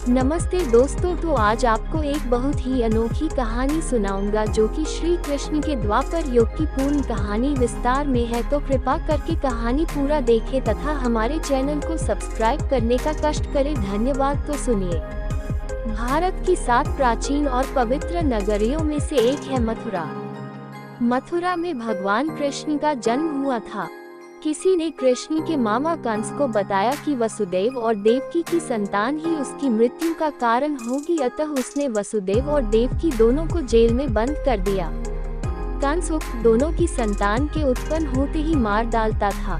नमस्ते दोस्तों, तो आज आपको एक बहुत ही अनोखी कहानी सुनाऊंगा जो कि श्री कृष्ण के द्वापर युग की पूर्ण कहानी विस्तार में है। तो कृपा करके कहानी पूरा देखें तथा हमारे चैनल को सब्सक्राइब करने का कष्ट करें। धन्यवाद। तो सुनिए। भारत की 7 प्राचीन और पवित्र नगरियों में से एक है मथुरा। मथुरा में भगवान कृष्ण का जन्म हुआ था। किसी ने कृष्ण के मामा कंस को बताया कि वसुदेव और देवकी की संतान ही उसकी मृत्यु का कारण होगी, अतः उसने वसुदेव और देवकी दोनों को जेल में बंद कर दिया। कंस उक्त दोनों की संतान के उत्पन्न होते ही मार डालता था।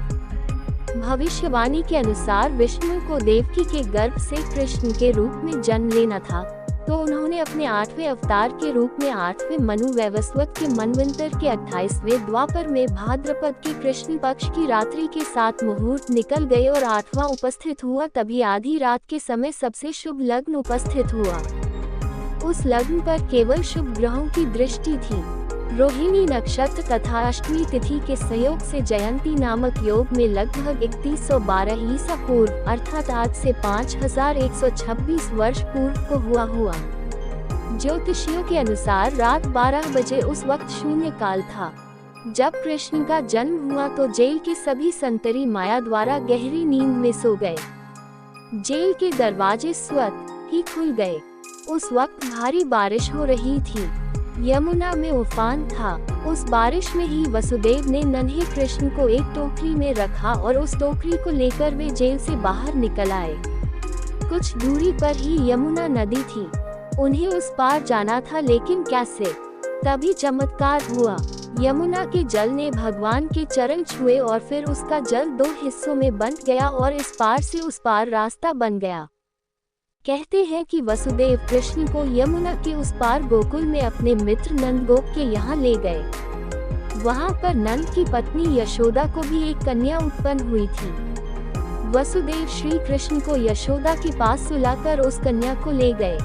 भविष्यवाणी के अनुसार विष्णु को देवकी के गर्भ से कृष्ण के रूप में जन्म लेना था, तो उन्होंने अपने 8वें अवतार के रूप में 8वें मनु वैवस्वत के मनवंतर के 28वें द्वापर में भाद्रपद के कृष्ण पक्ष की रात्रि के 7 मुहूर्त निकल गए और 8वां उपस्थित हुआ। तभी आधी रात के समय सबसे शुभ लग्न उपस्थित हुआ। उस लग्न पर केवल शुभ ग्रहों की दृष्टि थी। रोहिणी नक्षत्र तथा अष्टमी तिथि के सहयोग से जयंती नामक योग में लगभग 3112 ईसा पूर्व अर्थात आज से 5126 वर्ष पूर्व को हुआ। ज्योतिषियों के अनुसार रात 12 बजे उस वक्त शून्य काल था। जब कृष्ण का जन्म हुआ तो जेल के सभी संतरी माया द्वारा गहरी नींद में सो गए। जेल के दरवाजे स्वतः ही खुल गए। उस वक्त भारी बारिश हो रही थी। यमुना में उफान था। उस बारिश में ही वसुदेव ने नन्हे कृष्ण को एक टोकरी में रखा और उस टोकरी को लेकर वे जेल से बाहर निकल आए। कुछ दूरी पर ही यमुना नदी थी। उन्हें उस पार जाना था, लेकिन कैसे? तभी चमत्कार हुआ। यमुना के जल ने भगवान के चरण छुए और फिर उसका जल 2 हिस्सों में बंट गया और इस पार से उस पार रास्ता बन गया। कहते हैं कि वसुदेव कृष्ण को यमुना के उस पार गोकुल में अपने मित्र नंदगोप के यहाँ ले गए। वहाँ पर नंद की पत्नी यशोदा को भी एक कन्या उत्पन्न हुई थी। वसुदेव श्री कृष्ण को यशोदा के पास सुलाकर उस कन्या को ले गए।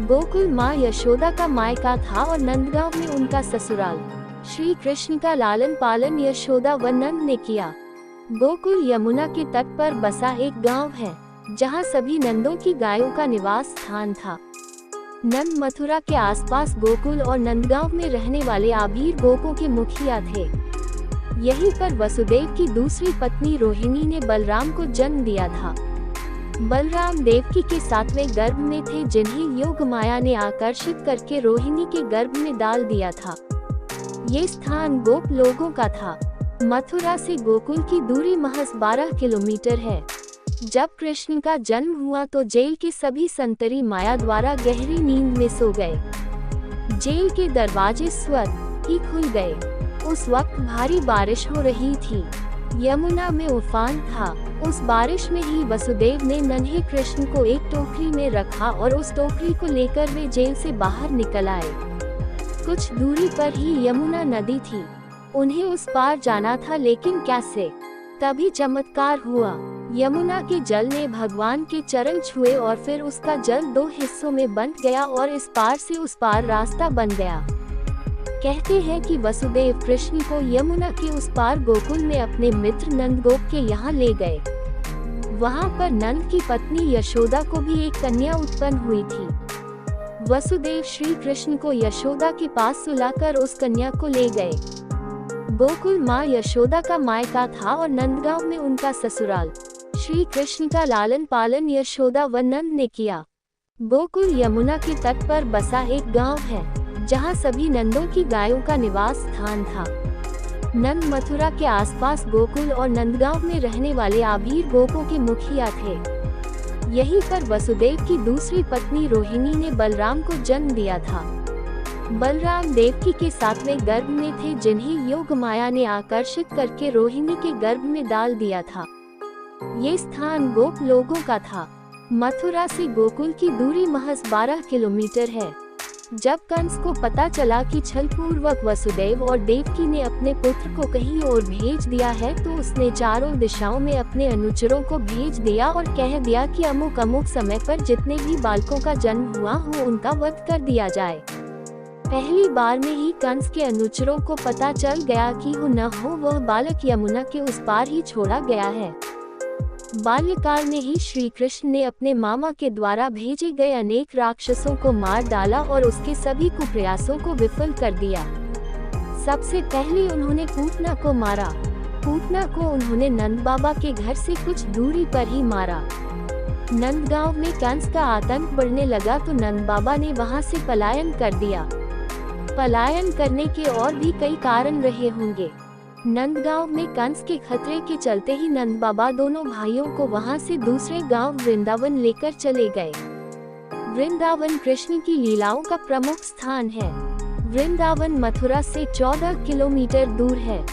गोकुल माँ यशोदा का मायका था और नंदगांव में उनका ससुराल। श्री कृष्ण का लालन पालन यशोदा व नंद ने किया। गोकुल यमुना के तट पर बसा एक गाँव है, जहाँ सभी नंदों की गायों का निवास स्थान था। नंद मथुरा के आसपास गोकुल और नंदगांव में रहने वाले आबीर गोपों के मुखिया थे। यहीं पर वसुदेव की दूसरी पत्नी रोहिणी ने बलराम को जन्म दिया था। बलराम देवकी के 7वें गर्भ में थे, जिन्हें योग माया ने आकर्षित करके रोहिणी के गर्भ में डाल दिया था। ये स्थान गोप लोगों का था। मथुरा से गोकुल की दूरी महज 12 किलोमीटर है। जब कृष्ण का जन्म हुआ तो जेल के सभी संतरी माया द्वारा गहरी नींद में सो गए। जेल के दरवाजे स्वतः ही खुल गए। उस वक्त भारी बारिश हो रही थी। यमुना में उफान था। उस बारिश में ही वसुदेव ने नन्हे कृष्ण को एक टोकरी में रखा और उस टोकरी को लेकर वे जेल से बाहर निकल आए। कुछ दूरी पर ही यमुना नदी थी। उन्हें उस पार जाना था, लेकिन कैसे? तभी चमत्कार हुआ। यमुना के जल ने भगवान के चरण छुए और फिर उसका जल 2 हिस्सों में बंट गया और इस पार से उस पार रास्ता बन गया। कहते हैं कि वसुदेव कृष्ण को यमुना के उस पार गोकुल में अपने मित्र नंदगोप के यहाँ ले गए। वहाँ पर नंद की पत्नी यशोदा को भी एक कन्या उत्पन्न हुई थी। वसुदेव श्री कृष्ण को यशोदा के पास सुलाकर उस कन्या को ले गए। गोकुल माँ यशोदा का मायका था और नंदगांव में उनका ससुराल। श्री कृष्ण का लालन पालन यशोदा व नंद ने किया। गोकुल यमुना के तट पर बसा एक गांव है, जहां सभी नंदों की गायों का निवास स्थान था। नंद मथुरा के आसपास गोकुल और नंदगांव में रहने वाले आबीर गोपों के मुखिया थे। यहीं पर वसुदेव की दूसरी पत्नी रोहिणी ने बलराम को जन्म दिया था। बलराम देवकी के 7वें गर्भ में थे, जिन्हें योग माया ने आकर्षित करके रोहिणी के गर्भ में डाल दिया था। ये स्थान गोप लोगों का था। मथुरा से गोकुल की दूरी महज 12 किलोमीटर है। जब कंस को पता चला कि छलपूर्वक वसुदेव और देवकी ने अपने पुत्र को कहीं और भेज दिया है, तो उसने चारों दिशाओं में अपने अनुचरों को भेज दिया और कह दिया कि अमुक अमुक समय पर जितने भी बालकों का जन्म हुआ हो उनका वध कर दिया जाए। पहली बार में ही कंस के अनुचरों को पता चल गया कि हो न हो वह बालक यमुना के उस पार ही छोड़ा गया है। बाल्यकाल में ही श्री कृष्ण ने अपने मामा के द्वारा भेजे गए अनेक राक्षसों को मार डाला और उसके सभी कुप्रयासों को विफल कर दिया। सबसे पहले उन्होंने पूतना को मारा। पूतना को उन्होंने नंद बाबा के घर से कुछ दूरी पर ही मारा। नंदगांव में कंस का आतंक बढ़ने लगा तो नंद बाबा ने वहां से पलायन कर दिया। पलायन करने के और भी कई कारण रहे होंगे। नंदगांव में कंस के खतरे के चलते ही नंद बाबा दोनों भाइयों को वहां से दूसरे गांव वृंदावन लेकर चले गए। वृंदावन कृष्ण की लीलाओं का प्रमुख स्थान है। वृंदावन मथुरा से 14 किलोमीटर दूर है।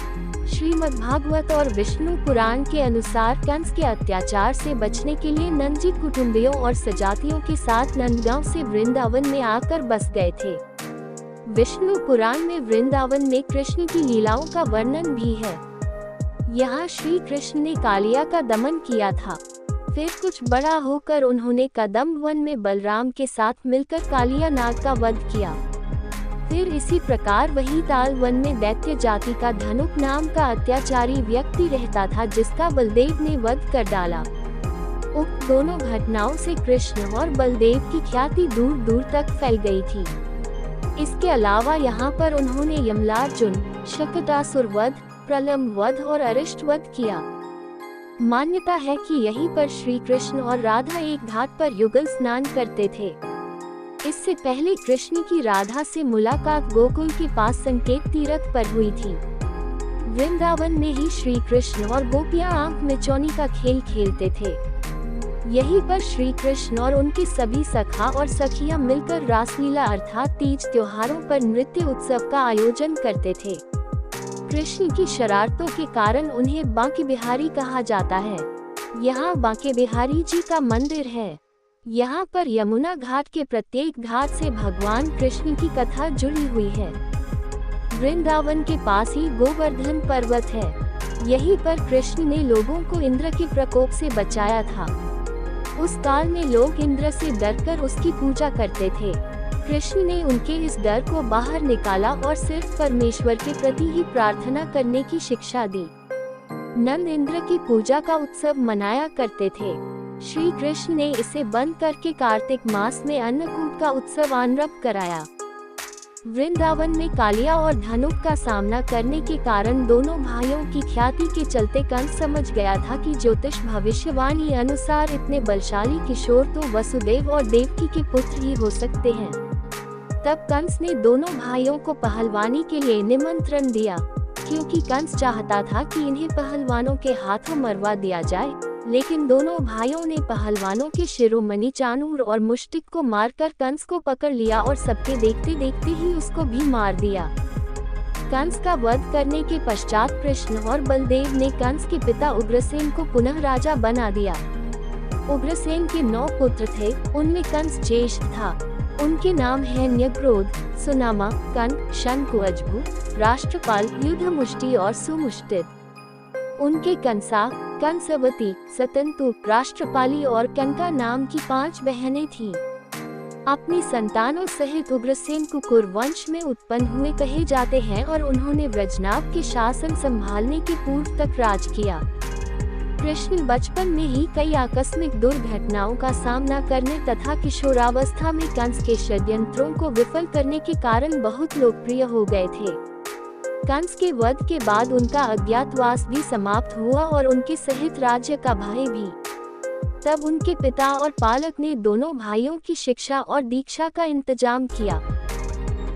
श्रीमद्भागवत और विष्णु पुराण के अनुसार कंस के अत्याचार से बचने के लिए नंद जी कुटुंबियों और सजातियों के साथ नंदगांव से वृंदावन में आकर बस गए थे। विष्णु पुराण में वृंदावन में कृष्ण की लीलाओं का वर्णन भी है। यहाँ श्री कृष्ण ने कालिया का दमन किया था। फिर कुछ बड़ा होकर उन्होंने कदम्ब वन में बलराम के साथ मिलकर कालिया नाग का वध किया। फिर इसी प्रकार वही ताल वन में दैत्य जाति का धनुक नाम का अत्याचारी व्यक्ति रहता था, जिसका बलदेव ने वध कर डाला। उक्त दोनों घटनाओं से कृष्ण और बलदेव की ख्याति दूर दूर तक फैल गई थी। इसके अलावा यहाँ पर उन्होंने यमलार्जुन, शकटासुर वध, प्रलंब वध और अरिष्ट वध किया। मान्यता है कि यहीं पर श्री कृष्ण और राधा एक घाट पर युगल स्नान करते थे। इससे पहले कृष्ण की राधा से मुलाकात गोकुल के पास संकेत तीर्थ पर हुई थी। वृंदावन में ही श्री कृष्ण और गोपियां आंख मिचौनी का खेल खेलते थे। यहीं पर श्री कृष्ण और उनके सभी सखा और सखियां मिलकर रासलीला अर्थात तीज त्योहारों पर नृत्य उत्सव का आयोजन करते थे। कृष्ण की शरारतों के कारण उन्हें बांके बिहारी कहा जाता है। यहाँ बांके बिहारी जी का मंदिर है। यहाँ पर यमुना घाट के प्रत्येक घाट से भगवान कृष्ण की कथा जुड़ी हुई है। वृंदावन के पास ही गोवर्धन पर्वत है। यहीं पर कृष्ण ने लोगों को इंद्र के प्रकोप से बचाया था। उस काल में लोग इंद्र से डरकर उसकी पूजा करते थे। कृष्ण ने उनके इस डर को बाहर निकाला और सिर्फ परमेश्वर के प्रति ही प्रार्थना करने की शिक्षा दी। नंद इंद्र की पूजा का उत्सव मनाया करते थे। श्री कृष्ण ने इसे बंद करके कार्तिक मास में अन्नकूट का उत्सव आरंभ कराया। वृंदावन में कालिया और धनुक का सामना करने के कारण दोनों भाइयों की ख्याति के चलते कंस समझ गया था कि ज्योतिष भविष्यवाणी अनुसार इतने बलशाली किशोर तो वसुदेव और देवकी के पुत्र ही हो सकते हैं। तब कंस ने दोनों भाइयों को पहलवानी के लिए निमंत्रण दिया, क्योंकि कंस चाहता था कि इन्हें पहलवानों के हाथों मरवा दिया जाए। लेकिन दोनों भाइयों ने पहलवानों के शिरोमणि चाणूर और मुष्टिक को मारकर कंस को पकड़ लिया और सबके देखते देखते ही उसको भी मार दिया। कंस का वध करने के पश्चात कृष्ण और बलदेव ने कंस के पिता उग्रसेन को पुनः राजा बना दिया। उग्रसेन के 9 पुत्र थे, उनमें कंस ज्येष्ठ था। उनके नाम हैं न्यग्रोध, सुनामा, कंक, शंकुअजभु, राष्ट्रपाल, युद्धमुष्टि और सुमुष्टिद। उनके कंसा, कंसवती, सतंतु, राष्ट्रपाली और कंका नाम की 5 बहनें थीं। अपनी संतानों सहित उग्रसेन कुकुर वंश में उत्पन्न हुए कहे जाते हैं और उन्होंने व्रजनाभ के शासन संभालने के पूर्व तक राज किया। कृष्ण बचपन में ही कई आकस्मिक दुर्घटनाओं का सामना करने तथा किशोरावस्था में कंस के षड्यंत्रों को विफल करने के कारण बहुत लोकप्रिय हो गए थे। कंस के वध के बाद उनका अज्ञातवास भी समाप्त हुआ और उनके सहित राज्य का भय भी। तब उनके पिता और पालक ने दोनों भाइयों की शिक्षा और दीक्षा का इंतजाम किया।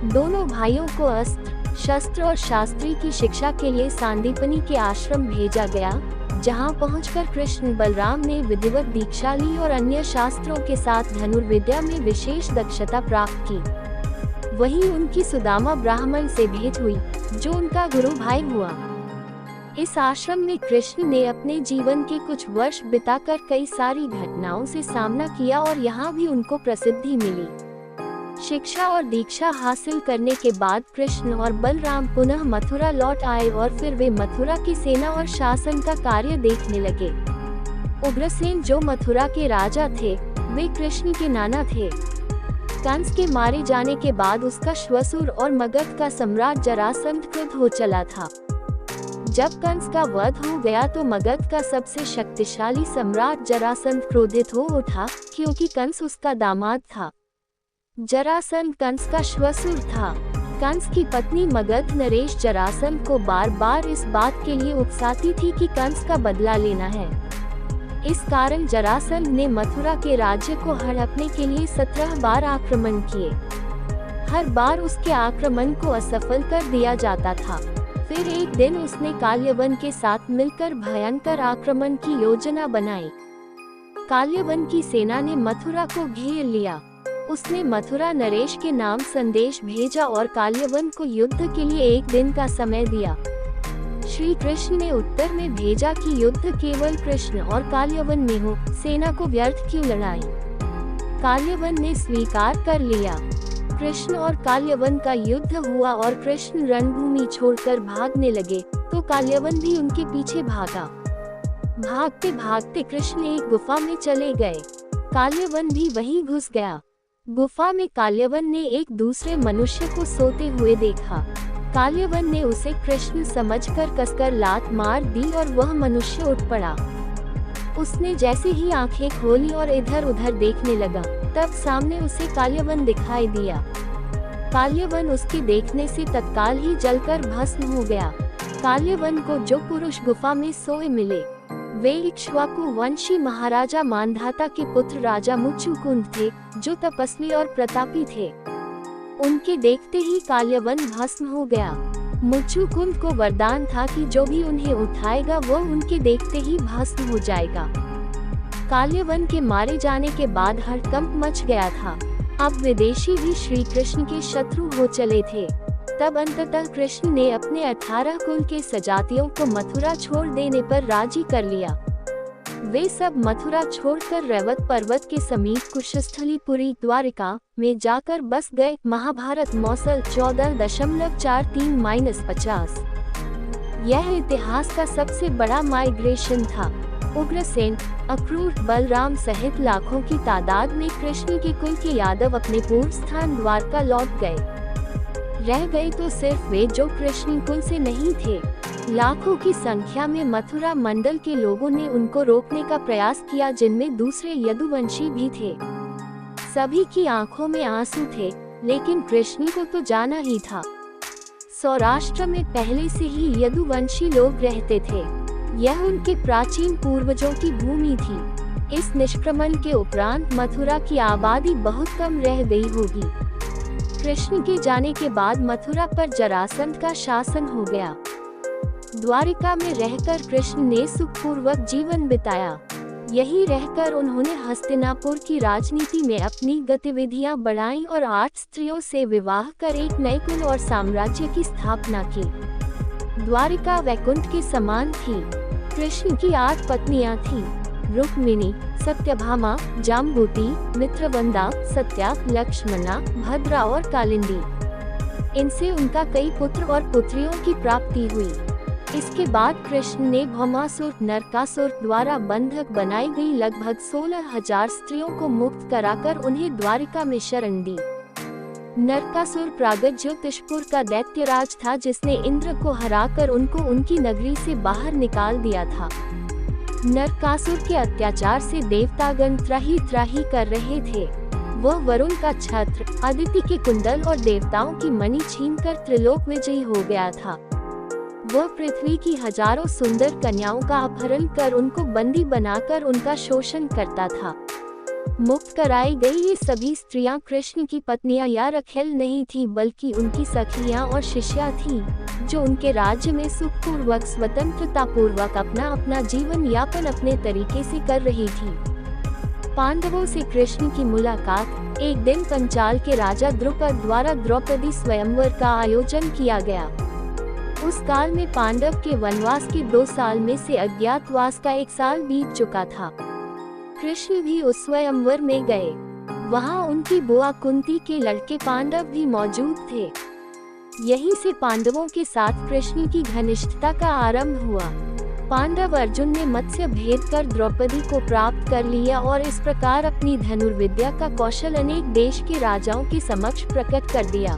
दोनों भाइयों को अस्त्र, शस्त्र और शास्त्री की शिक्षा के लिए सांदीपनी के आश्रम भेजा गया, जहां पहुंचकर कृष्ण बलराम ने विधिवत दीक्षा ली और अन्य शास्त्रों के साथ धनुर्विद्या में विशेष दक्षता प्राप्त की। वहीं उनकी सुदामा ब्राह्मण से भेंट हुई, जो उनका गुरु भाई हुआ। इस आश्रम में कृष्ण ने अपने जीवन के कुछ वर्ष बिताकर कई सारी घटनाओं से सामना किया और यहाँ भी उनको प्रसिद्धि मिली। शिक्षा और दीक्षा हासिल करने के बाद कृष्ण और बलराम पुनः मथुरा लौट आए और फिर वे मथुरा की सेना और शासन का कार्य देखने लगे। उग्रसेन जो मथुरा के राजा थे, वे कृष्ण के नाना थे। कंस के मारे जाने के बाद उसका श्वशुर और मगध का सम्राट जरासंध क्रुद्ध हो चला था। जब कंस का वध हो गया तो मगध का सबसे शक्तिशाली सम्राट जरासंध क्रोधित हो उठा, क्योंकि कंस उसका दामाद था। जरासंध कंस का श्वशुर था। कंस की पत्नी मगध नरेश जरासंध को बार बार इस बात के लिए उकसाती थी कि कंस का बदला लेना है। इस कारण जरासंध ने मथुरा के राज्य को हड़पने के लिए 17 बार आक्रमण किए। हर बार उसके आक्रमण को असफल कर दिया जाता था। फिर एक दिन उसने काल्यवन के साथ मिलकर भयंकर आक्रमण की योजना बनाई। काल्यवन की सेना ने मथुरा को घेर लिया। उसने मथुरा नरेश के नाम संदेश भेजा और काल्यवन को युद्ध के लिए 1 दिन का समय दिया। श्री कृष्ण ने उत्तर में भेजा कि युद्ध केवल कृष्ण और काल्यवन में हो, सेना को व्यर्थ क्यों लड़ाई। काल्यवन ने स्वीकार कर लिया। कृष्ण और काल्यवन का युद्ध हुआ और कृष्ण रणभूमि छोड़कर भागने लगे तो काल्यवन भी उनके पीछे भागा। भागते भागते कृष्ण एक गुफा में चले गए। काल्यवन भी वहीं घुस गया। गुफा में काल्यवन ने एक दूसरे मनुष्य को सोते हुए देखा। काल्यवन ने उसे कृष्ण समझकर कसकर लात मार दी और वह मनुष्य उठ पड़ा। उसने जैसे ही आंखें खोली और इधर उधर देखने लगा, तब सामने उसे काल्यवन दिखाई दिया। काल्यवन उसके देखने से तत्काल ही जलकर भस्म हो गया। काल्यवन को जो पुरुष गुफा में सोए मिले वे इक्ष्वाकु वंशी महाराजा मांधाता के पुत्र राजा मुचुकुंद थे, जो तपस्वी और प्रतापी थे। उनके देखते ही काल्यवन भस्म हो गया। मुचुकुंद को वरदान था कि जो भी उन्हें उठाएगा वह उनके देखते ही भस्म हो जाएगा। काल्यवन के मारे जाने के बाद हड़कंप मच गया था। अब विदेशी भी श्री कृष्ण के शत्रु हो चले थे। तब अंततः कृष्ण ने अपने 18 कुल के सजातियों को मथुरा छोड़ देने पर राजी कर लिया। वे सब मथुरा छोड़कर रैवत पर्वत के समीप कुशस्थलीपुरी द्वारिका में जाकर बस गए। महाभारत मौसल 14.43-50। यह इतिहास का सबसे बड़ा माइग्रेशन था। उग्रसेन, अक्रूर, बलराम सहित लाखों की तादाद में कृष्ण के कुल के यादव अपने पूर्व स्थान द्वारका लौट गए। रह गए तो सिर्फ वे जो कृष्ण कुल से नहीं थे। लाखों की संख्या में मथुरा मंडल के लोगों ने उनको रोकने का प्रयास किया, जिनमें दूसरे यदुवंशी भी थे। सभी की आंखों में आंसू थे, लेकिन कृष्ण को तो जाना ही था। सौराष्ट्र में पहले से ही यदुवंशी लोग रहते थे। यह उनके प्राचीन पूर्वजों की भूमि थी। इस निष्क्रमण के उपरांत मथुरा की आबादी बहुत कम रह गई होगी। कृष्ण के जाने के बाद मथुरा पर जरासंध का शासन हो गया। द्वारिका में रहकर कृष्ण ने सुखपूर्वक जीवन बिताया। यही रहकर उन्होंने हस्तिनापुर की राजनीति में अपनी गतिविधियां बढ़ाईं और 8 स्त्रियों से विवाह कर एक नए कुल और साम्राज्य की स्थापना की। द्वारिका वैकुंठ के समान थी। कृष्ण की 8 पत्नियां थीं: रुक्मिणी, सत्यभामा, जाम्बूती, मित्रवंदा, सत्या, लक्ष्मणा, भद्रा और कालिंदी। इनसे उनका कई पुत्र और पुत्रियों की प्राप्ति हुई। इसके बाद कृष्ण ने भौमासुर, नरकासुर द्वारा बंधक बनाई गई लगभग 16,000 स्त्रियों को मुक्त कराकर उन्हें द्वारिका में शरण दी। नरकासुर प्रागज्योतिषपुर का दैत्यराज था, जिसने इंद्र को हराकर उनको उनकी नगरी से बाहर निकाल दिया था। नरकासुर के अत्याचार से देवतागण त्राही त्राही कर रहे थे। वह वरुण का छत्र, अदिति के कुंडल और देवताओं की मणि छीनकर त्रिलोक विजयी हो गया था। वह पृथ्वी की हजारों सुंदर कन्याओं का अपहरण कर उनको बंदी बनाकर उनका शोषण करता था। मुक्त कराई गई ये सभी स्त्रियां कृष्ण की पत्नियां या रखेल नहीं थीं, बल्कि उनकी सखियां और शिष्या थीं, जो उनके राज्य में सुखपूर्वक स्वतंत्रता पूर्वक अपना जीवन यापन अपने तरीके से कर रही थी। पांडवों से कृष्ण की मुलाकात। एक दिन पंचाल के राजा द्रुपद द्वारा द्रौपदी स्वयंवर का आयोजन किया गया। उस काल में पांडव के वनवास के 2 साल में से अज्ञातवास का 1 साल बीत चुका था। कृष्ण भी उस स्वयंवर में गए। वहां उनकी बुआ कुंती के लड़के पांडव भी मौजूद थे। यहीं से पांडवों के साथ कृष्ण की घनिष्ठता का आरंभ हुआ। पांडव अर्जुन ने मत्स्य भेद कर द्रौपदी को प्राप्त कर लिया और इस प्रकार अपनी धनुर्विद्या का कौशल अनेक देश के राजाओं के समक्ष प्रकट कर दिया।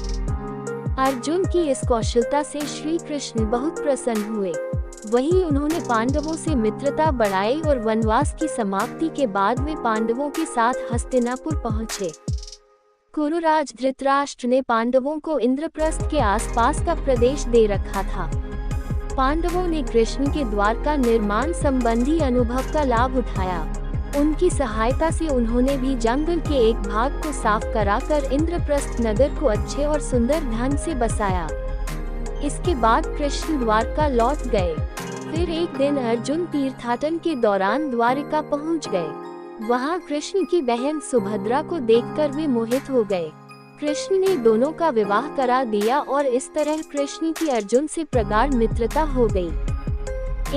अर्जुन की इस कौशलता से श्री कृष्ण बहुत प्रसन्न हुए। वहीं उन्होंने पांडवों से मित्रता बढ़ाई और वनवास की समाप्ति के बाद वे पांडवों के साथ हस्तिनापुर पहुँचे। कुरुराज धृतराष्ट्र ने पांडवों को इंद्रप्रस्थ के आसपास का प्रदेश दे रखा था। पांडवों ने कृष्ण के द्वारका निर्माण संबंधी अनुभव का लाभ उठाया। उनकी सहायता से उन्होंने भी जंगल के एक भाग को साफ कराकर इंद्रप्रस्थ नगर को अच्छे और सुंदर ढंग से बसाया। इसके बाद कृष्ण द्वारका लौट गए। फिर एक दिन अर्जुन तीर्थाटन के दौरान द्वारिका पहुंच गए। वहां कृष्ण की बहन सुभद्रा को देखकर वे मोहित हो गए। कृष्ण ने दोनों का विवाह करा दिया और इस तरह कृष्ण की अर्जुन से प्रगाढ़ मित्रता हो गई।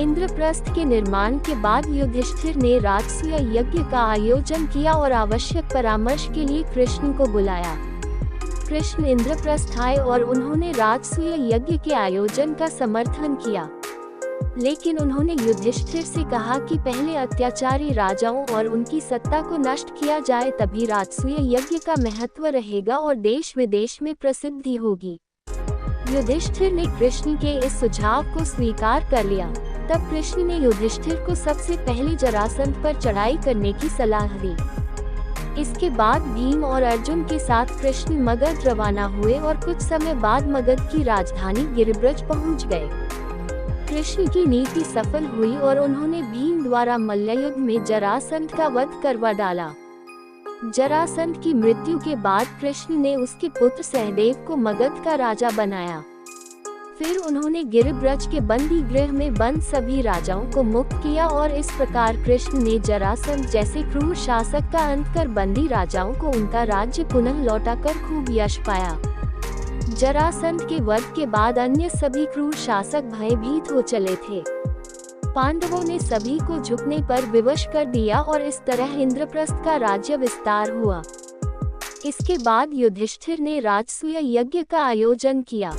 इंद्रप्रस्थ के निर्माण के बाद युधिष्ठिर ने राजसूय यज्ञ का आयोजन किया और आवश्यक परामर्श के लिए कृष्ण को बुलाया। कृष्ण इंद्रप्रस्थ आए और उन्होंने राजसूय यज्ञ के आयोजन का समर्थन किया, लेकिन उन्होंने युधिष्ठिर से कहा कि पहले अत्याचारी राजाओं और उनकी सत्ता को नष्ट किया जाए, तभी राजसूय यज्ञ का महत्व रहेगा और देश विदेश में प्रसिद्धि होगी। युधिष्ठिर ने कृष्ण के इस सुझाव को स्वीकार कर लिया। तब कृष्ण ने युधिष्ठिर को सबसे पहले जरासंध पर चढ़ाई करने की सलाह दी। इसके बाद भीम और अर्जुन के साथ कृष्ण मगध रवाना हुए और कुछ समय बाद मगध की राजधानी गिरिब्रज पहुंच गए। कृष्ण की नीति सफल हुई और उन्होंने भीम द्वारा मल्लयुद्ध में जरासंध का वध करवा डाला। जरासंध की मृत्यु के बाद कृष्ण ने उसके पुत्र सहदेव को मगध का राजा बनाया। फिर उन्होंने गिरिब्रज के बंदी गृह में बंद सभी राजाओं को मुक्त किया और इस प्रकार कृष्ण ने जरासंध जैसे क्रूर शासक का अंत कर बंदी राजाओं को उनका राज्य पुनः लौटाकर खूब यश पाया। जरासंध के वध के बाद अन्य सभी क्रूर शासक भयभीत हो चले थे। पांडवों ने सभी को झुकने पर विवश कर दिया और इस तरह इंद्रप्रस्थ का राज्य विस्तार हुआ। इसके बाद युधिष्ठिर ने राजसूय यज्ञ का आयोजन किया।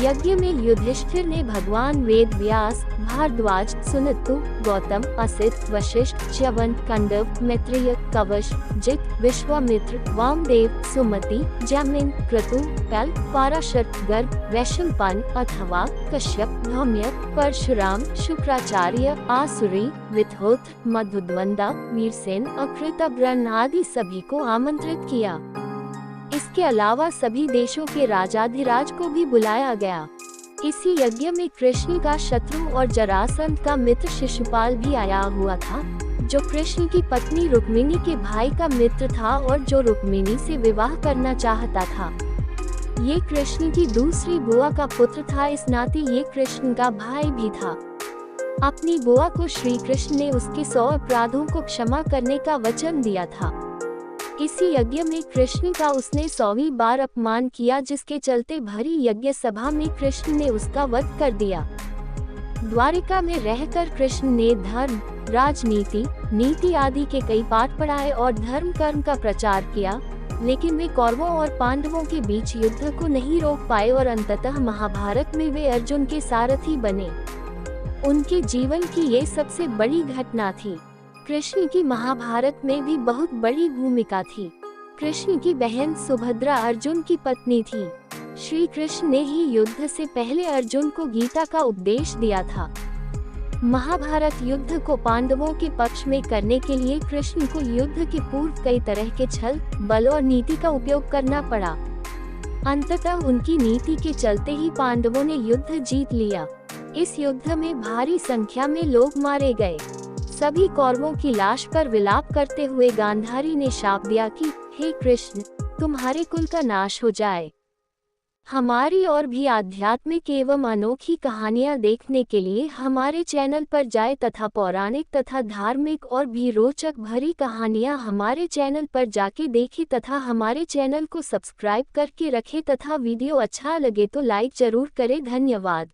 यज्ञ में युधिष्ठिर ने भगवान वेद व्यास, भारद्वाज, सुनतु, गौतम, असित, वशिष्ठ, च्यवन, कंदव, मैत्रेय, कवश, जित, विश्वामित्र, वामदेव, सुमति, जैमिन, क्रतु, कल, पाराशर, गर्ग, वैशंपायन अथवा कश्यप, धौम्य, परशुराम, शुक्राचार्य, आसुरी, वितहोत्र, मधुद्वंदा, वीरसेन, अकृतब्रन आदि सभी को आमंत्रित किया। इसके अलावा सभी देशों के राजाधिराज को भी बुलाया गया। इसी यज्ञ में कृष्ण का शत्रु और जरासंध का मित्र शिशुपाल भी आया हुआ था, जो कृष्ण की पत्नी रुक्मिणी के भाई का मित्र था और जो रुक्मिणी से विवाह करना चाहता था। ये कृष्ण की दूसरी बुआ का पुत्र था, इस नाते ये कृष्ण का भाई भी था। अपनी बुआ को श्री कृष्ण ने उसके 100 अपराधों को क्षमा करने का वचन दिया था। इसी यज्ञ में कृष्ण का उसने 100वीं बार अपमान किया, जिसके चलते भरी यज्ञ सभा में कृष्ण ने उसका वध कर दिया। द्वारिका में रहकर कृष्ण ने धर्म, राजनीति, नीति आदि के कई पाठ पढ़ाए और धर्म कर्म का प्रचार किया, लेकिन वे कौरवों और पांडवों के बीच युद्ध को नहीं रोक पाए और अंततः महाभारत में वे अर्जुन के सारथी बने। उनके जीवन की ये सबसे बड़ी घटना थी। कृष्ण की महाभारत में भी बहुत बड़ी भूमिका थी। कृष्ण की बहन सुभद्रा अर्जुन की पत्नी थी। श्री कृष्ण ने ही युद्ध से पहले अर्जुन को गीता का उपदेश दिया था। महाभारत युद्ध को पांडवों के पक्ष में करने के लिए कृष्ण को युद्ध के पूर्व कई तरह के छल, बल और नीति का उपयोग करना पड़ा। अंततः उनकी नीति के चलते ही पांडवों ने युद्ध जीत लिया। इस युद्ध में भारी संख्या में लोग मारे गए। सभी कौरवों की लाश पर विलाप करते हुए गांधारी ने शाप दिया कि हे कृष्ण, तुम्हारे कुल का नाश हो जाए। हमारी और भी आध्यात्मिक एवं अनोखी कहानियाँ देखने के लिए हमारे चैनल पर जाएं तथा पौराणिक तथा धार्मिक और भी रोचक भरी कहानियाँ हमारे चैनल पर जाके देखें तथा हमारे चैनल को सब्सक्राइब करके रखें तथा वीडियो अच्छा लगे तो लाइक जरूर करें। धन्यवाद।